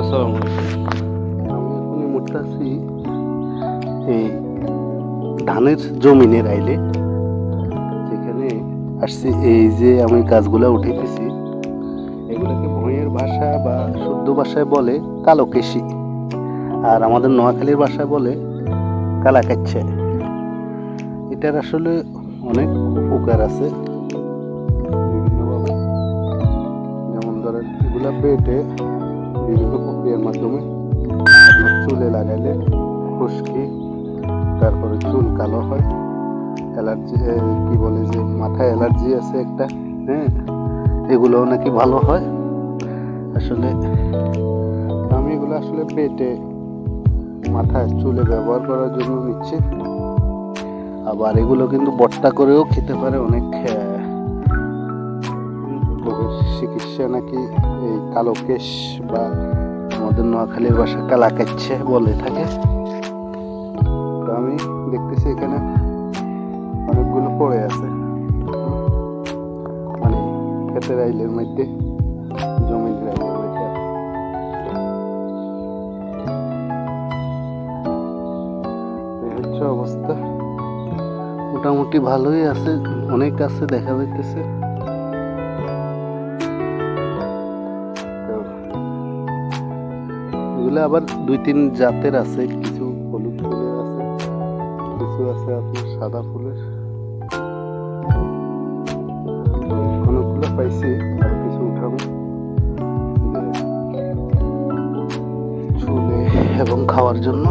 আসসালামু আলাইকুম। আমি এখন এই মুহূর্তে আছি এই ধানের জমিনের আইলে, যেখানে আসছি। এই যে আমি গাছগুলা উঠাইতেছি, এগুলোকে ভূঁইয়ের ভাষা বা শুদ্ধ ভাষায় বলে কালোকেশি, আর আমাদের নোয়াখালীর ভাষায় বলে কালাকাচ্ছা। এটার আসলে অনেক উপকার আছে বিভিন্নভাবে। যেমন ধরেন, এগুলা বেটে বিভিন্ন প্রক্রিয়ার মাধ্যমে আপনার চুলে লাগাইলে খুশকি, তারপরে চুল কালো হয়, অ্যালার্জি, কি বলে যে মাথায় অ্যালার্জি আছে একটা, হ্যাঁ, এগুলোও নাকি ভালো হয়। আসলে আমি এগুলো আসলে বেটে মাথায় চুলে ব্যবহার করার জন্য নিচ্ছি। আবার এগুলো কিন্তু বট্টা করেও খেতে পারে অনেক। চিকিৎসা নাকি এই কালো কেশ বা আমাদের নোয়াখালীর ভাষা কালাকাচ্ছে বলে থাকে। তো আমি দেখতেছি এখানে অনেকগুলো পড়ে আছে, মানে ক্ষেতের আইলের মধ্যে, জমির আইলের মধ্যে। এই হচ্ছে অবস্থা, মোটামুটি ভালোই আছে, অনেক আছে দেখা যাইতেছে। এগুলো আবার 2-3 জাতের আছে, কিছু হলুদ ফুলের আছে, কিছু আছে আপনার সাদা ফুলের। অনেকগুলো পাইছি, আর কিছু উঠাবো চুলে এবং খাওয়ার জন্য।